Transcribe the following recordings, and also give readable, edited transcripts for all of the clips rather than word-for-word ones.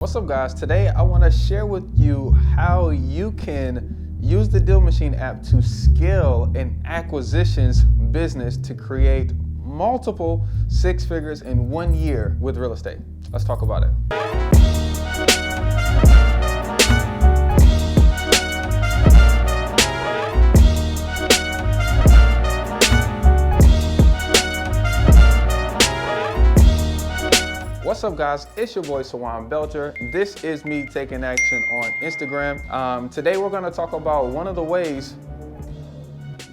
What's up guys, today I want to share with you how you can use the Deal Machine app to scale an acquisitions business to create multiple six figures in 1 year with real estate. Let's talk about it. What's up guys, it's your boy Sawan Belcher. This is me taking action on Instagram. Today we're going to talk about one of the ways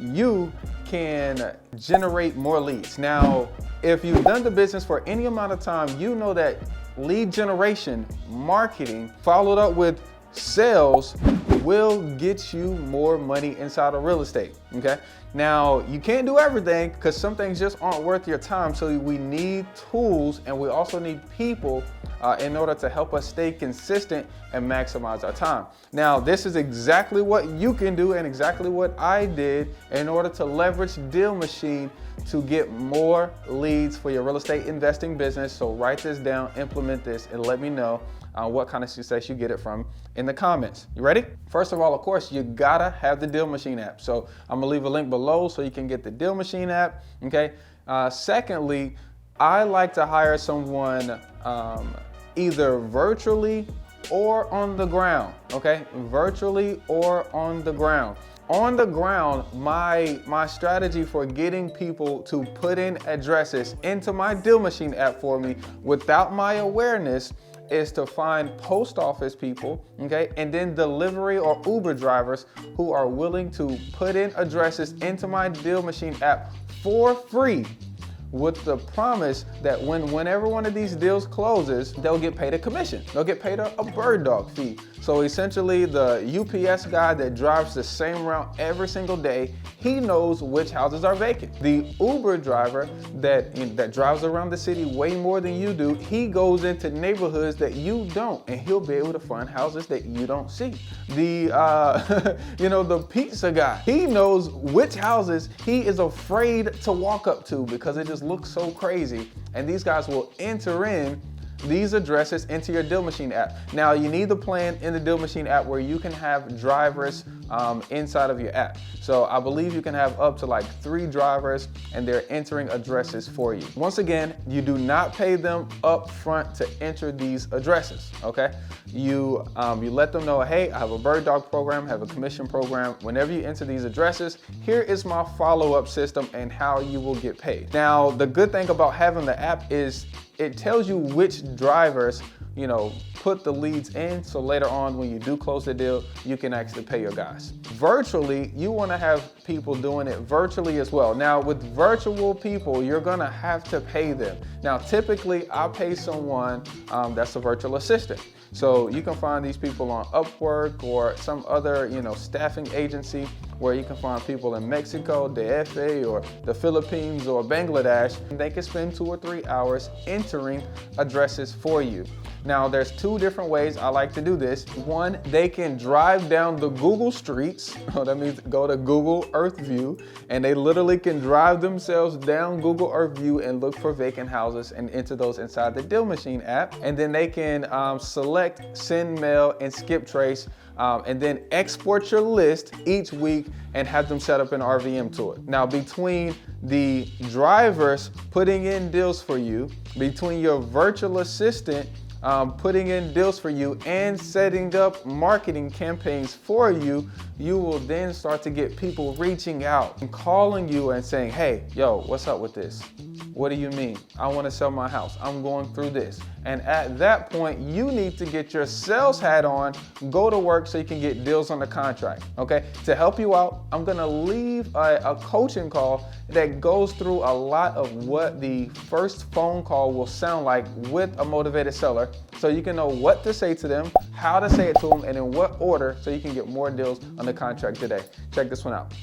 you can generate more leads. Now, if you've done the business for any amount of time, you know that lead generation, marketing, followed up with sales will get you more money inside of real estate, okay? Now, you can't do everything because some things just aren't worth your time. So we need tools and we also need people in order to help us stay consistent and maximize our time. Now, this is exactly what you can do and exactly what I did in order to leverage Deal Machine to get more leads for your real estate investing business. So write this down, implement this, and let me know what kind of success you get it from in the comments. You ready? First of all, of course, you gotta have the Deal Machine app. So I'm gonna leave a link below so you can get the Deal Machine app, okay? Secondly, I like to hire someone either virtually or on the ground, okay? Virtually or on the ground. On the ground, my strategy for getting people to put in addresses into my Deal Machine app for me without my awareness is to find post office people, okay, and then delivery or Uber drivers who are willing to put in addresses into my Deal Machine app for free, with the promise that whenever one of these deals closes, they'll get paid a commission. They'll get paid a bird dog fee. So essentially the UPS guy that drives the same route every single day, he knows which houses are vacant. The Uber driver that drives around the city way more than you do, he goes into neighborhoods that you don't, and he'll be able to find houses that you don't see. The the pizza guy, he knows which houses he is afraid to walk up to because it just looks so crazy, and these guys will enter in these addresses into your Deal Machine app. Now, you need the plan in the Deal Machine app where you can have drivers inside of your app. So I believe you can have up to like 3 drivers and they're entering addresses for you. Once again, you do not pay them up front to enter these addresses, okay? You let them know, hey, I have a bird dog program, have a commission program. Whenever you enter these addresses, here is my follow-up system and how you will get paid. Now, the good thing about having the app is it tells you which drivers, put the leads in, so later on when you do close the deal, you can actually pay your guys. Virtually, you want to have people doing it virtually as well. Now, with virtual people, you're gonna have to pay them. Now, typically, I pay someone that's a virtual assistant. So you can find these people on Upwork or some other, staffing agency where you can find people in Mexico, DF or the Philippines or Bangladesh. They can spend 2 or 3 hours entering addresses for you. Now, there's 2 different ways I like to do this. One, they can drive down the Google streets. That means go to Google Earth View, and they literally can drive themselves down Google Earth View and look for vacant houses and enter those inside the Deal Machine app. And then they can select send mail and skip trace, and then export your list each week and have them set up an RVM to it. Now, between the drivers putting in deals for you, between your virtual assistant putting in deals for you and setting up marketing campaigns for you, you will then start to get people reaching out and calling you and saying, hey, yo, what's up with this? What do you mean? I want to sell my house. I'm going through this. And at that point, you need to get your sales hat on, go to work so you can get deals on the contract, okay? To help you out, I'm gonna leave a coaching call that goes through a lot of what the first phone call will sound like with a motivated seller, so you can know what to say to them, how to say it to them, and in what order, so you can get more deals on the contract today. Check this one out.